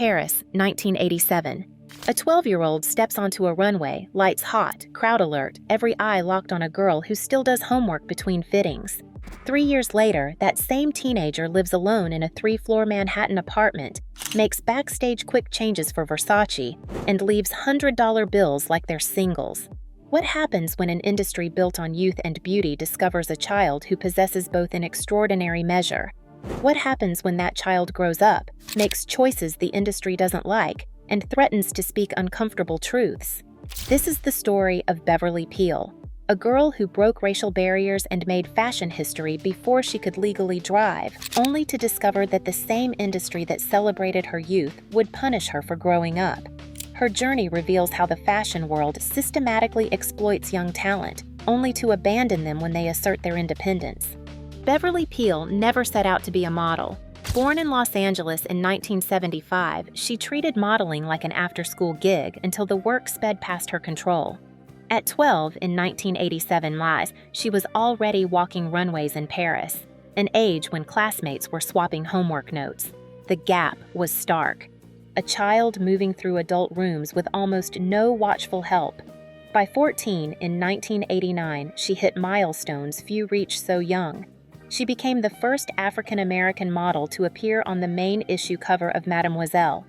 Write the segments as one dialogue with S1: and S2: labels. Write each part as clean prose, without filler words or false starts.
S1: Paris, 1987. A 12-year-old steps onto a runway, lights hot, crowd alert, every eye locked on a girl who still does homework between fittings. 3 years later, that same teenager lives alone in a 3-floor Manhattan apartment, makes backstage quick changes for Versace, and leaves $100 bills like they're singles. What happens when an industry built on youth and beauty discovers a child who possesses both in extraordinary measure? What happens when that child grows up, makes choices the industry doesn't like, and threatens to speak uncomfortable truths? This is the story of Beverly Peele, a girl who broke racial barriers and made fashion history before she could legally drive, only to discover that the same industry that celebrated her youth would punish her for growing up. Her journey reveals how the fashion world systematically exploits young talent, only to abandon them when they assert their independence. Beverly Peele never set out to be a model. Born in Los Angeles in 1975, she treated modeling like an after-school gig until the work sped past her control. At 12 in 1987, she was already walking runways in Paris, an age when classmates were swapping homework notes. The gap was stark. A child moving through adult rooms with almost no watchful help. By 14 in 1989, she hit milestones few reach so young. She became the first African-American model to appear on the main issue cover of Mademoiselle,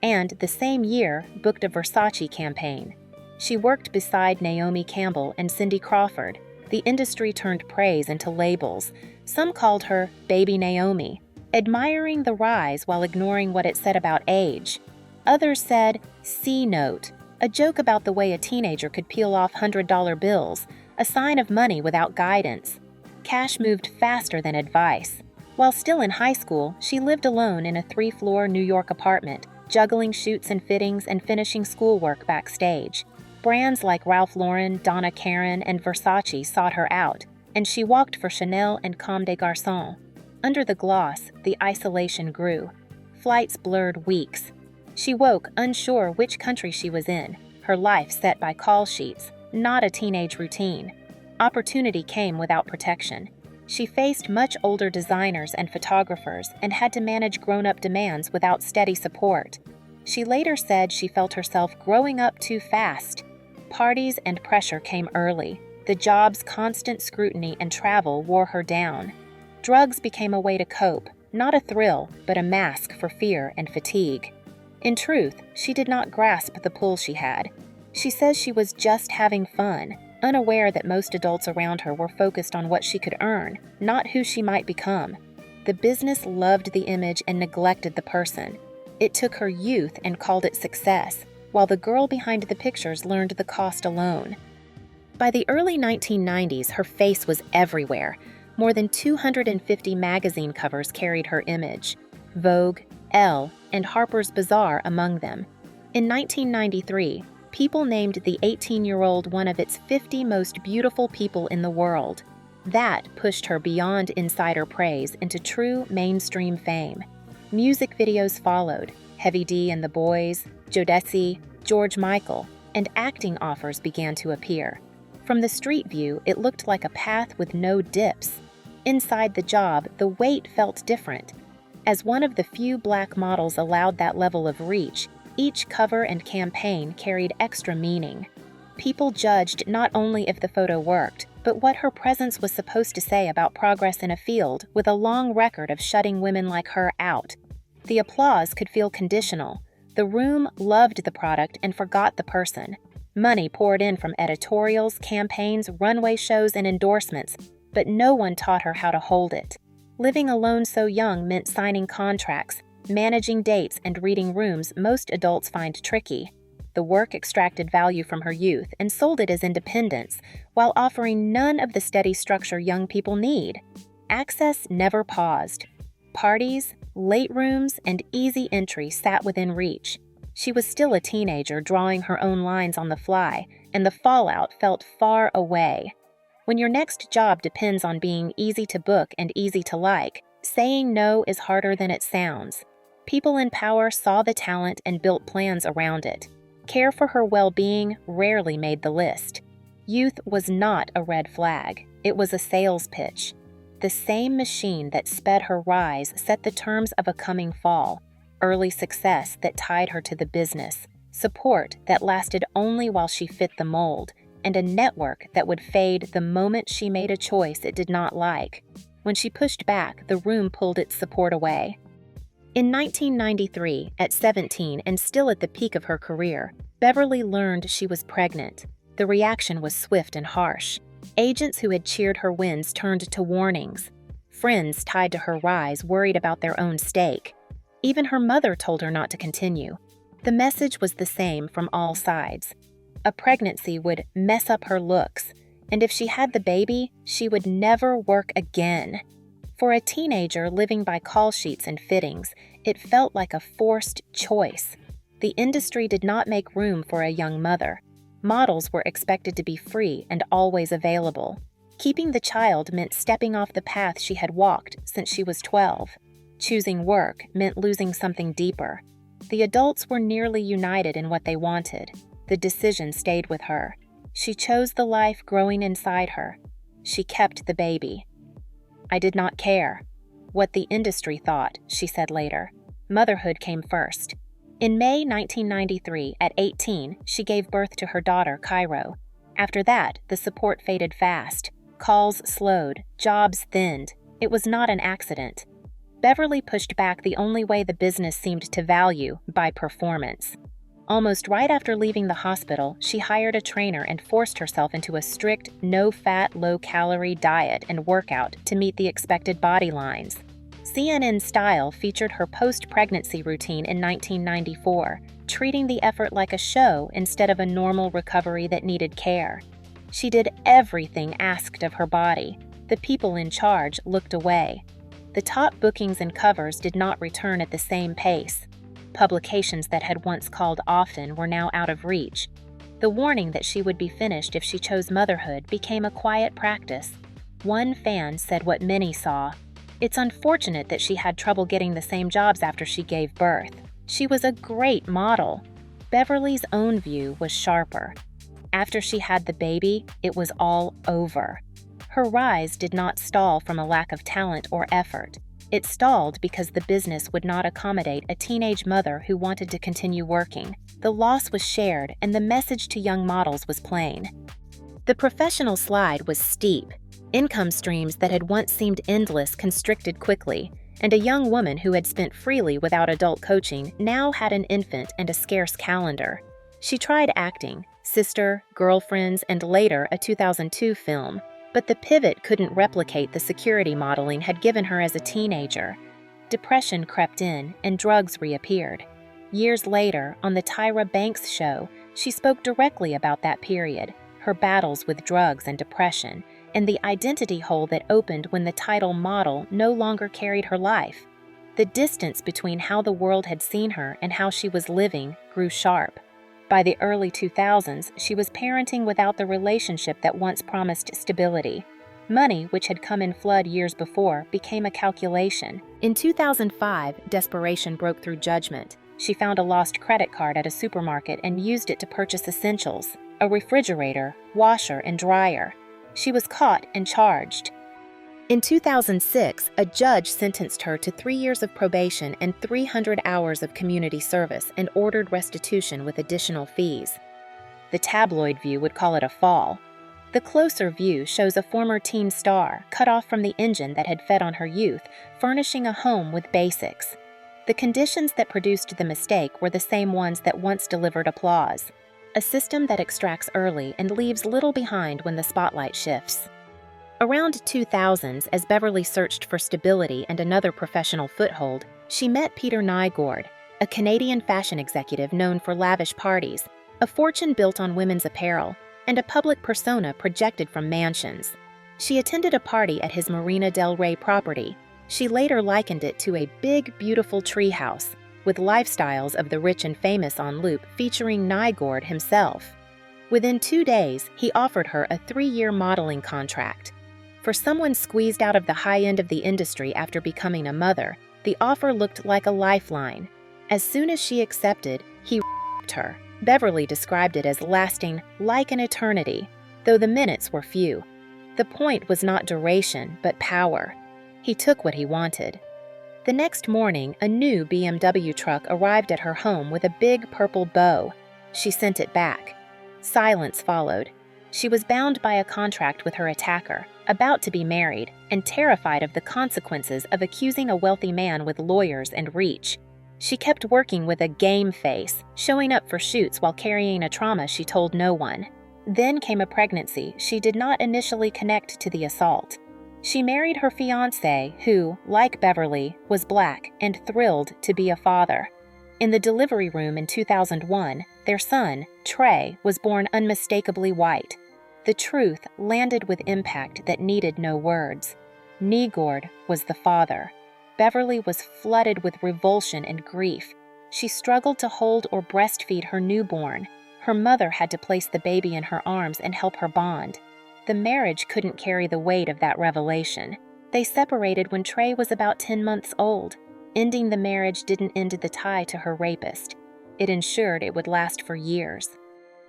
S1: and the same year booked a Versace campaign. She worked beside Naomi Campbell and Cindy Crawford. The industry turned praise into labels. Some called her Baby Naomi, admiring the rise while ignoring what it said about age. Others said C-note, a joke about the way a teenager could peel off $100 bills, a sign of money without guidance. Cash moved faster than advice. While still in high school, she lived alone in a 3-floor New York apartment, juggling shoots and fittings and finishing schoolwork backstage. Brands like Ralph Lauren, Donna Karan, and Versace sought her out, and she walked for Chanel and Comme des Garçons. Under the gloss, the isolation grew. Flights blurred weeks. She woke unsure which country she was in, her life set by call sheets, not a teenage routine. Opportunity came without protection. She faced much older designers and photographers and had to manage grown-up demands without steady support. She later said she felt herself growing up too fast. Parties and pressure came early. The job's constant scrutiny and travel wore her down. Drugs became a way to cope, not a thrill, but a mask for fear and fatigue. In truth, she did not grasp the pull she had. She says she was just having fun, unaware that most adults around her were focused on what she could earn, not who she might become. The business loved the image and neglected the person. It took her youth and called it success, while the girl behind the pictures learned the cost alone. By the early 1990s, her face was everywhere. More than 250 magazine covers carried her image, Vogue, Elle, and Harper's Bazaar among them. In 1993, People named the 18-year-old one of its 50 most beautiful people in the world. That pushed her beyond insider praise into true mainstream fame. Music videos followed, Heavy D and the Boys, Jodeci, George Michael, and acting offers began to appear. From the street view, it looked like a path with no dips. Inside the job, the weight felt different. As one of the few black models allowed that level of reach, each cover and campaign carried extra meaning. People judged not only if the photo worked, but what her presence was supposed to say about progress in a field with a long record of shutting women like her out. The applause could feel conditional. The room loved the product and forgot the person. Money poured in from editorials, campaigns, runway shows, and endorsements, but no one taught her how to hold it. Living alone so young meant signing contracts, managing dates, and reading rooms most adults find tricky. The work extracted value from her youth and sold it as independence, while offering none of the steady structure young people need. Access never paused. Parties, late rooms, and easy entry sat within reach. She was still a teenager drawing her own lines on the fly, and the fallout felt far away. When your next job depends on being easy to book and easy to like, saying no is harder than it sounds. People in power saw the talent and built plans around it. Care for her well-being rarely made the list. Youth was not a red flag. It was a sales pitch. The same machine that sped her rise set the terms of a coming fall. early success that tied her to the business, support that lasted only while she fit the mold, and a network that would fade the moment she made a choice it did not like. When she pushed back, the room pulled its support away. In 1993, at 17 and still at the peak of her career, Beverly learned she was pregnant. The reaction was swift and harsh. Agents who had cheered her wins turned to warnings. Friends tied to her rise worried about their own stake. Even her mother told her not to continue. The message was the same from all sides. A pregnancy would mess up her looks, and if she had the baby, she would never work again. For a teenager living by call sheets and fittings, it felt like a forced choice. The industry did not make room for a young mother. Models were expected to be free and always available. Keeping the child meant stepping off the path she had walked since she was 12. Choosing work meant losing something deeper. The adults were nearly united in what they wanted. The decision stayed with her. She chose the life growing inside her. She kept the baby. "I did not care what the industry thought," she said later. Motherhood came first. In May 1993, at 18, she gave birth to her daughter, Cairo. After that, the support faded fast. Calls slowed, jobs thinned. It was not an accident. Beverly pushed back the only way the business seemed to value, by performance. Almost right after leaving the hospital, she hired a trainer and forced herself into a strict, no-fat, low-calorie diet and workout to meet the expected body lines. CNN Style featured her post-pregnancy routine in 1994, treating the effort like a show instead of a normal recovery that needed care. She did everything asked of her body. The people in charge looked away. The top bookings and covers did not return at the same pace. Publications that had once called often were now out of reach. The warning that she would be finished if she chose motherhood became a quiet practice. One fan said what many saw: "It's unfortunate that she had trouble getting the same jobs after she gave birth. She was a great model." Beverly's own view was sharper. After she had the baby, it was all over. Her rise did not stall from a lack of talent or effort. It stalled because the business would not accommodate a teenage mother who wanted to continue working. The loss was shared, and the message to young models was plain. The professional slide was steep. Income streams that had once seemed endless constricted quickly, and a young woman who had spent freely without adult coaching now had an infant and a scarce calendar. She tried acting, Sister, Girlfriends, and later a 2002 film. But the pivot couldn't replicate the security modeling had given her as a teenager. Depression crept in, and drugs reappeared. Years later, on the Tyra Banks show, she spoke directly about that period, her battles with drugs and depression, and the identity hole that opened when the title model no longer carried her life. The distance between how the world had seen her and how she was living grew sharp. By the early 2000s, she was parenting without the relationship that once promised stability. Money, which had come in flood years before, became a calculation. In 2005, desperation broke through judgment. She found a lost credit card at a supermarket and used it to purchase essentials: a refrigerator, washer, and dryer. She was caught and charged. In 2006, a judge sentenced her to 3 years of probation and 300 hours of community service and ordered restitution with additional fees. The tabloid view would call it a fall. The closer view shows a former teen star, cut off from the engine that had fed on her youth, furnishing a home with basics. The conditions that produced the mistake were the same ones that once delivered applause: a system that extracts early and leaves little behind when the spotlight shifts. Around 2000s, as Beverly searched for stability and another professional foothold, she met Peter Nygård, a Canadian fashion executive known for lavish parties, a fortune built on women's apparel, and a public persona projected from mansions. She attended a party at his Marina del Rey property. She later likened it to a big, beautiful treehouse, with lifestyles of the rich and famous on loop featuring Nygård himself. Within 2 days, he offered her a 3-year modeling contract. For someone squeezed out of the high end of the industry after becoming a mother, the offer looked like a lifeline. As soon as she accepted, he raped her. Beverly described it as lasting like an eternity, though the minutes were few. The point was not duration, but power. He took what he wanted. The next morning, a new BMW truck arrived at her home with a big purple bow. She sent it back. Silence followed. She was bound by a contract with her attacker, about to be married, and terrified of the consequences of accusing a wealthy man with lawyers and reach. She kept working with a game face, showing up for shoots while carrying a trauma she told no one. Then came a pregnancy she did not initially connect to the assault. She married her fiancé, who, like Beverly, was Black and thrilled to be a father. In the delivery room in 2001, their son, Trey, was born unmistakably white. The truth landed with impact that needed no words. Nygård was the father. Beverly was flooded with revulsion and grief. She struggled to hold or breastfeed her newborn. Her mother had to place the baby in her arms and help her bond. The marriage couldn't carry the weight of that revelation. They separated when Trey was about 10 months old. Ending the marriage didn't end the tie to her rapist. It ensured it would last for years.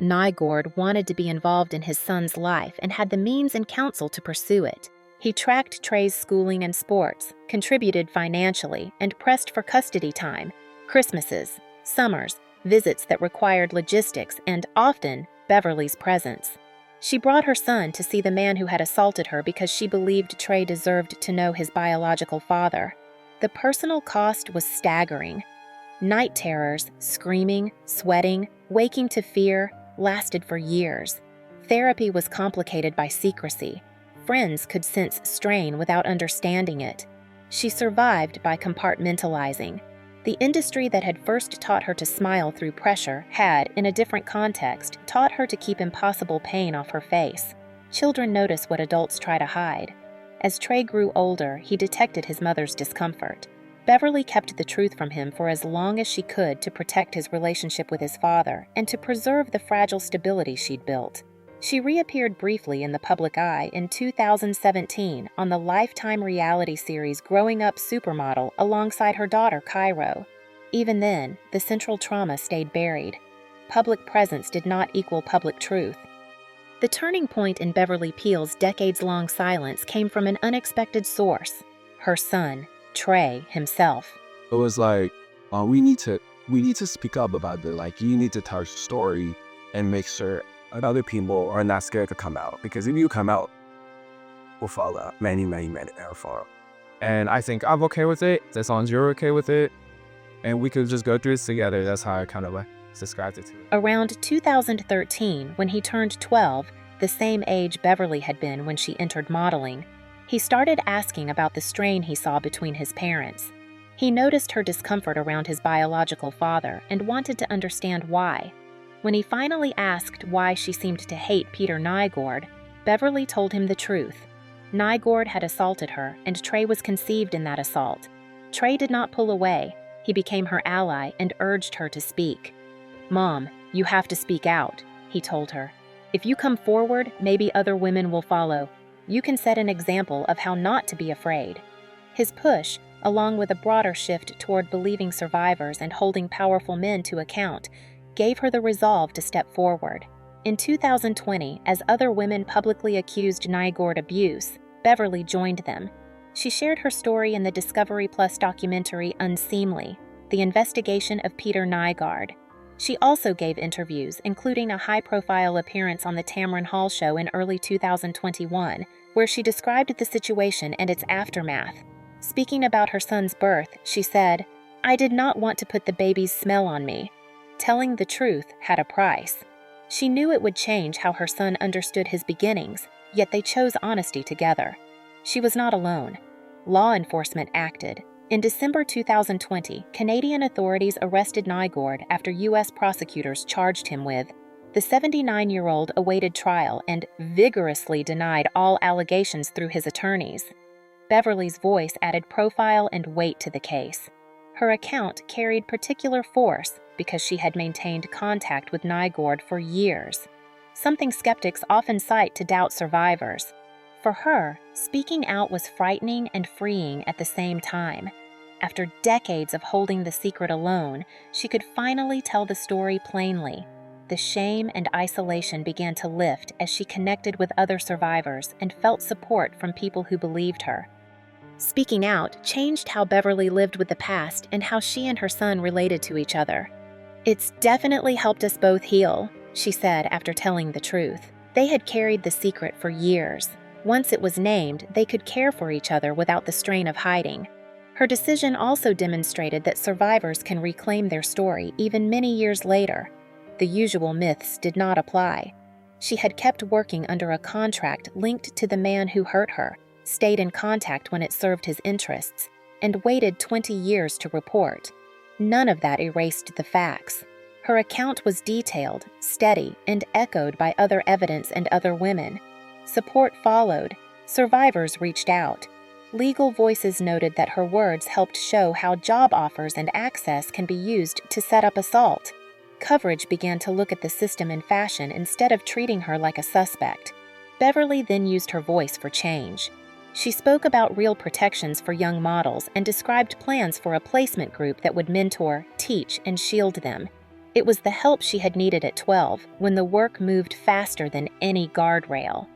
S1: Nygård wanted to be involved in his son's life and had the means and counsel to pursue it. He tracked Trey's schooling and sports, contributed financially, and pressed for custody time, Christmases, summers, visits that required logistics, and often Beverly's presence. She brought her son to see the man who had assaulted her because she believed Trey deserved to know his biological father. The personal cost was staggering. Night terrors, screaming, sweating, waking to fear, lasted for years. Therapy was complicated by secrecy. Friends could sense strain without understanding it. She survived by compartmentalizing. The industry that had first taught her to smile through pressure had, in a different context, taught her to keep impossible pain off her face. Children notice what adults try to hide. As Trey grew older, he detected his mother's discomfort. Beverly kept the truth from him for as long as she could to protect his relationship with his father and to preserve the fragile stability she'd built. She reappeared briefly in the public eye in 2017 on the Lifetime reality series Growing Up Supermodel alongside her daughter Cairo. Even then, the central trauma stayed buried. Public presence did not equal public truth. The turning point in Beverly Peele's decades-long silence came from an unexpected source: her son, Trey himself.
S2: It was like, we need to speak up about it. Like, you need to tell your story and make sure other people are not scared to come out. Because if you come out, we'll follow many follow. And I think I'm okay with it. As long as you're okay with it, and we could just go through this together. That's how I kind of described it to him.
S1: Around 2013, when he turned 12, the same age Beverly had been when she entered modeling, he started asking about the strain he saw between his parents. He noticed her discomfort around his biological father and wanted to understand why. When he finally asked why she seemed to hate Peter Nygård, Beverly told him the truth. Nygård had assaulted her, and Trey was conceived in that assault. Trey did not pull away. He became her ally and urged her to speak. "Mom, you have to speak out," he told her. "If you come forward, maybe other women will follow. You can set an example of how not to be afraid." His push, along with a broader shift toward believing survivors and holding powerful men to account, gave her the resolve to step forward. In 2020, as other women publicly accused Nygård abuse, Beverly joined them. She shared her story in the Discovery Plus documentary Unseemly, the investigation of Peter Nygård. She also gave interviews, including a high-profile appearance on the Tamron Hall show in early 2021, where she described the situation and its aftermath. Speaking about her son's birth, she said, "I did not want to put the baby's smell on me. Telling the truth had a price." She knew it would change how her son understood his beginnings, yet they chose honesty together. She was not alone. Law enforcement acted. In December 2020, Canadian authorities arrested Nygård after U.S. prosecutors charged him with. The 79-year-old awaited trial and vigorously denied all allegations through his attorneys. Beverly's voice added profile and weight to the case. Her account carried particular force because she had maintained contact with Nygård for years, something skeptics often cite to doubt survivors. For her, speaking out was frightening and freeing at the same time. After decades of holding the secret alone, she could finally tell the story plainly. The shame and isolation began to lift as she connected with other survivors and felt support from people who believed her. Speaking out changed how Beverly lived with the past and how she and her son related to each other. "It's definitely helped us both heal," she said after telling the truth. They had carried the secret for years. Once it was named, they could care for each other without the strain of hiding. Her decision also demonstrated that survivors can reclaim their story even many years later. The usual myths did not apply. She had kept working under a contract linked to the man who hurt her, stayed in contact when it served his interests, and waited 20 years to report. None of that erased the facts. Her account was detailed, steady, and echoed by other evidence and other women. Support followed. Survivors reached out. Legal voices noted that her words helped show how job offers and access can be used to set up assault. Coverage began to look at the system in fashion instead of treating her like a suspect. Beverly then used her voice for change. She spoke about real protections for young models and described plans for a placement group that would mentor, teach, and shield them. It was the help she had needed at 12, when the work moved faster than any guardrail.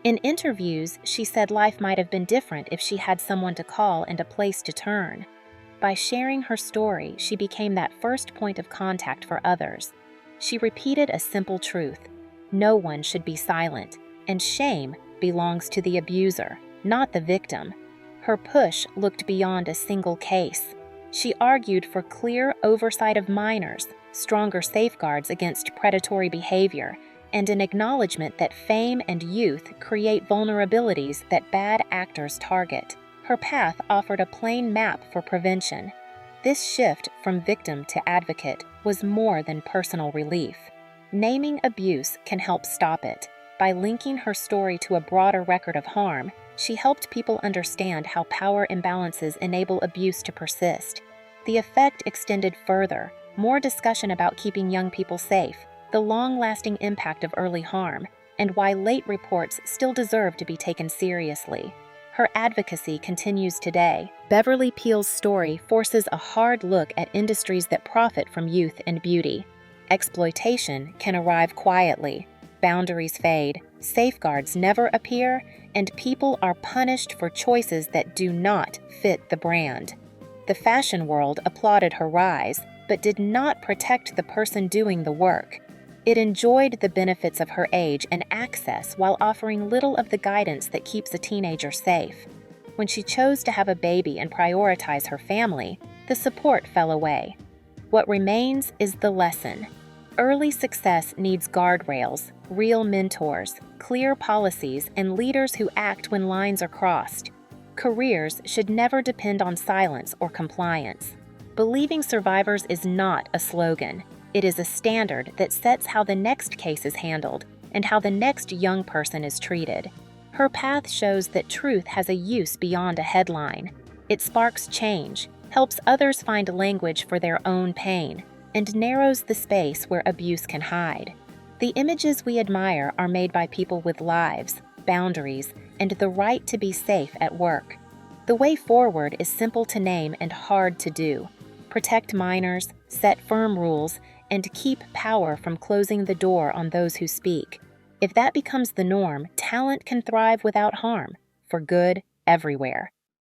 S1: In interviews, she said life might have been different if she had someone to call and a place to turn. By sharing her story, she became that first point of contact for others. She repeated a simple truth: no one should be silent, and shame belongs to the abuser, not the victim. Her push looked beyond a single case. She argued for clear oversight of minors, stronger safeguards against predatory behavior, and an acknowledgement that fame and youth create vulnerabilities that bad actors target. Her path offered a plain map for prevention. This shift from victim to advocate was more than personal relief. Naming abuse can help stop it. By linking her story to a broader record of harm, she helped people understand how power imbalances enable abuse to persist. The effect extended further: more discussion about keeping young people safe, the long-lasting impact of early harm, and why late reports still deserve to be taken seriously. Her advocacy continues today. Beverly Peele's story forces a hard look at industries that profit from youth and beauty. Exploitation can arrive quietly. Boundaries fade, safeguards never appear, and people are punished for choices that do not fit the brand. The fashion world applauded her rise, but did not protect the person doing the work. It enjoyed the benefits of her age and access while offering little of the guidance that keeps a teenager safe. When she chose to have a baby and prioritize her family, the support fell away. What remains is the lesson. Early success needs guardrails, real mentors, clear policies, and leaders who act when lines are crossed. Careers should never depend on silence or compliance. Believing survivors is not a slogan. It is a standard that sets how the next case is handled and how the next young person is treated. Her path shows that truth has a use beyond a headline. It sparks change, helps others find language for their own pain, and narrows the space where abuse can hide. The images we admire are made by people with lives, boundaries, and the right to be safe at work. The way forward is simple to name and hard to do. Protect minors, set firm rules, and keep power from closing the door on those who speak. If that becomes the norm, talent can thrive without harm, for good everywhere.